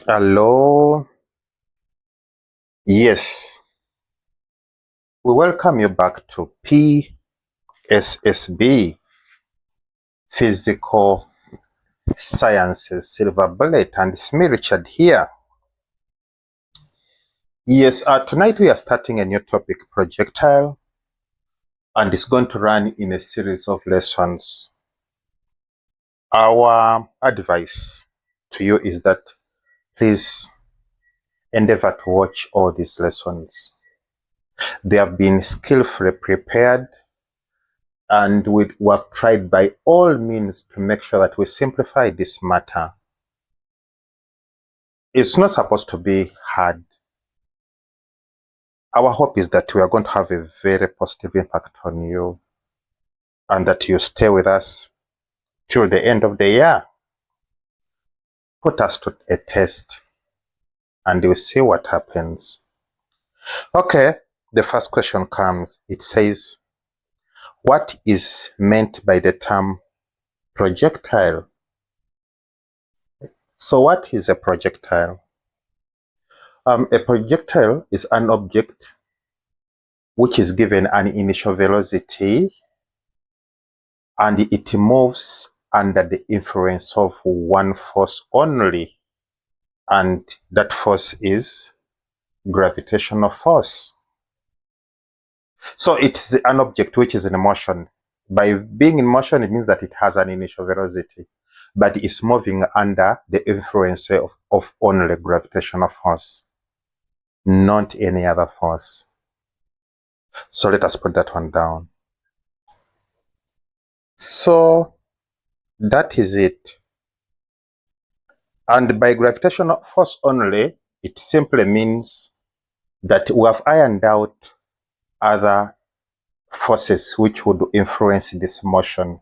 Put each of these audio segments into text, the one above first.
Hello. Yes, we welcome you back to PSSB, Physical Sciences Silver Bullet, and it's me, Richard, here. Yes, tonight we are starting a new topic, projectile, and it's going to run in a series of lessons. Our advice to you is that please endeavor to watch all these lessons. They have been skillfully prepared, and we have tried by all means to make sure that we simplify this matter. It's not supposed to be hard. Our hope is that we are going to have a very positive impact on you and that you stay with us till the end of the year. Put us to a test and we'll see what happens. Okay, the first question comes. It says, what is meant by the term projectile? So what is a projectile? A projectile is an object which is given an initial velocity and it moves under the influence of one force only, and that force is gravitational force. So it's an object which is in motion. By being in motion, it means that it has an initial velocity, but it's moving under the influence of only gravitational force, not any other force. So let us put that one down. So that is it. And by gravitational force only, it simply means that we have ironed out other forces which would influence this motion.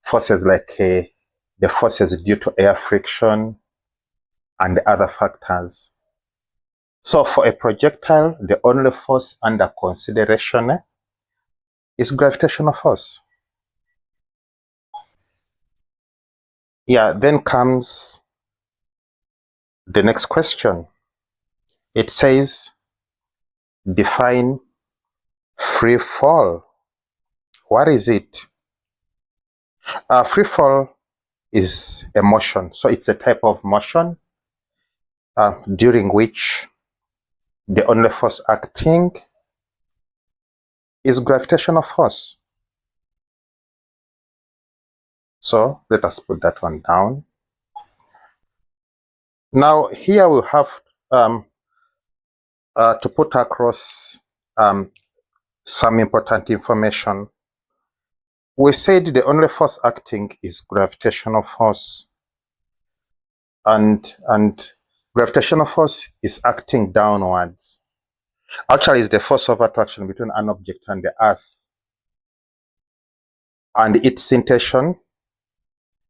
Forces like the forces due to air friction and other factors. So for a projectile, the only force under consideration is gravitational force. Yeah, then comes the next question. It says, define free fall. What is it? Free fall is a motion. So it's a type of motion during which the only force acting is gravitational force. So let us put that one down. Now here we have to put across some important information. We said the only force acting is gravitational force, and gravitational force is acting downwards. Actually, it's the force of attraction between an object and the earth, and its intention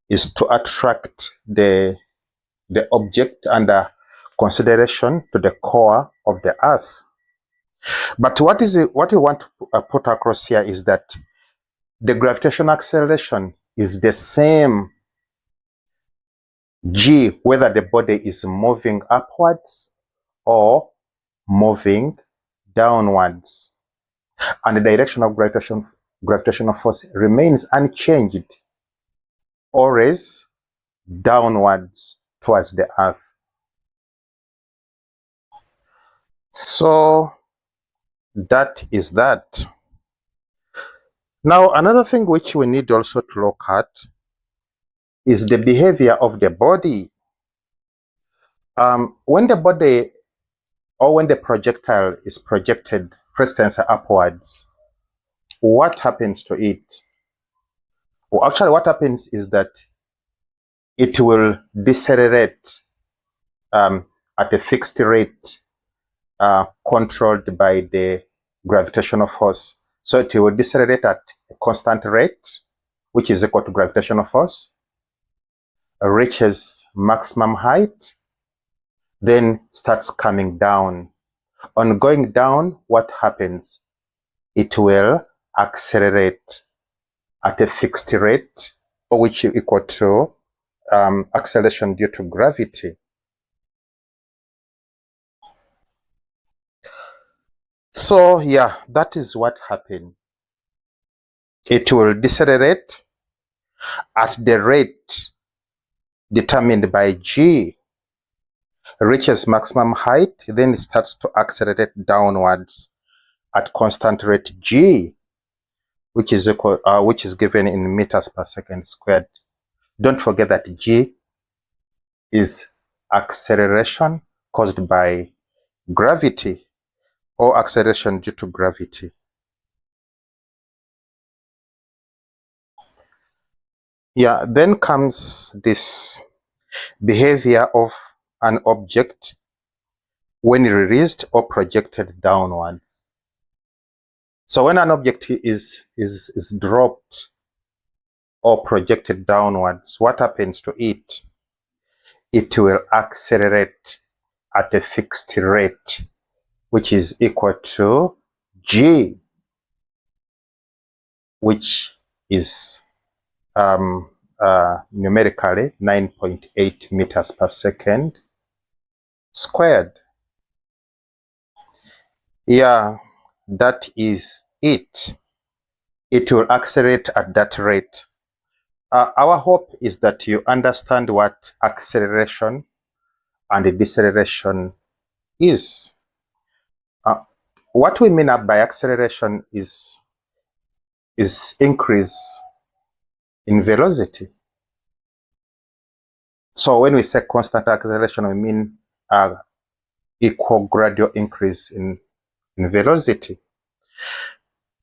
is to attract the object under consideration to the core of the earth. But what we want to put across here is that the gravitational acceleration is the same g whether the body is moving upwards or moving downwards, and the direction of gravitational force remains unchanged, always downwards towards the earth. So that is that. Now another thing which we need also to look at is the behavior of the body. When the body or when the projectile is projected, for instance, upwards, what happens to it? Well, actually what happens is that it will decelerate at a fixed rate controlled by the gravitational force. So it will decelerate at a constant rate, which is equal to gravitational force, reaches maximum height, then starts coming down. On going down, what happens? It will accelerate at a fixed rate, which is equal to acceleration due to gravity. So yeah, that is what happened. It will decelerate at the rate determined by g, reaches maximum height, then it starts to accelerate downwards at constant rate g, which is given in meters per second squared. Don't forget that g is acceleration caused by gravity, or acceleration due to gravity. Yeah, then comes this behavior of an object when released or projected downwards. So when an object is dropped or projected downwards, what happens to it? It will accelerate at a fixed rate, which is equal to g, which is numerically 9.8 meters per second squared. Yeah, that is it. It will accelerate at that rate. Our hope is that you understand what acceleration and deceleration is. What we mean by acceleration is increase in velocity. So when we say constant acceleration, we mean equal gradual increase in velocity.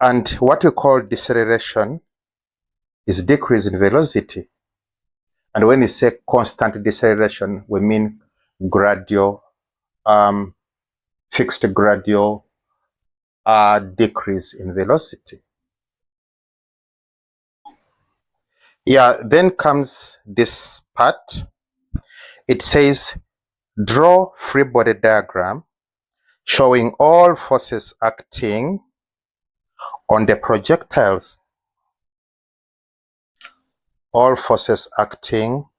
And what we call deceleration is decrease in velocity. And when we say constant deceleration, we mean gradual, fixed gradual decrease in velocity. Yeah, then comes this part. It says, draw free body diagram showing all forces acting on the projectiles. All forces acting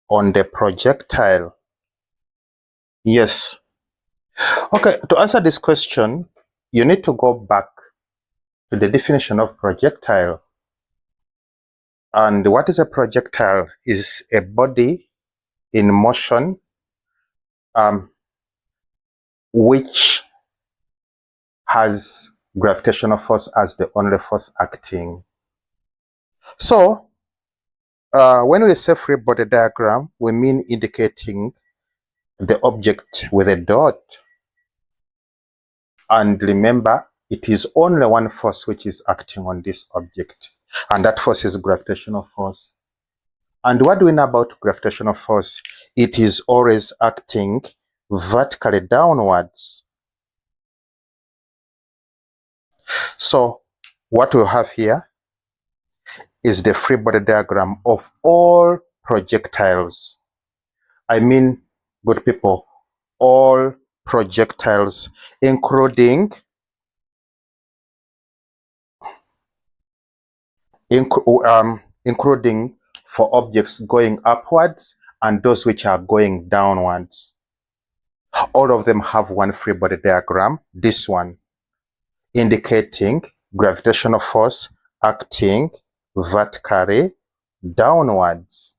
on the projectile. Yes. Okay, to answer this question, you need to go back to the definition of projectile. And what is a projectile? Is a body in motion which has gravitational force as the only force acting. So when we say free body diagram, we mean indicating the object with a dot. And remember, it is only one force which is acting on this object, and that force is gravitational force. And what do we know about gravitational force? It is always acting vertically downwards. So what we have here is the free body diagram of all projectiles. I mean, good people, all projectiles, including for objects going upwards and those which are going downwards. All of them have one free body diagram, this one, indicating gravitational force acting vertically downwards.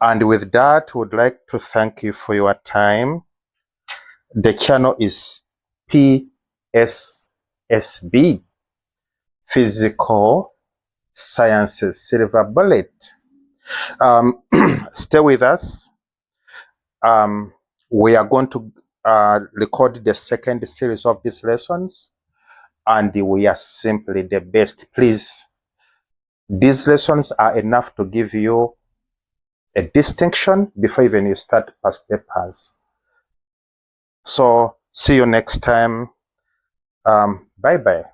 And with that, would like to thank you for your time. The channel is PSSB, Physical Sciences Silver Bullet. Stay with us. We are going to record the second series of these lessons, and we are simply the best. Please, these lessons are enough to give you a distinction before even you start past papers. So see you next time. Bye-bye.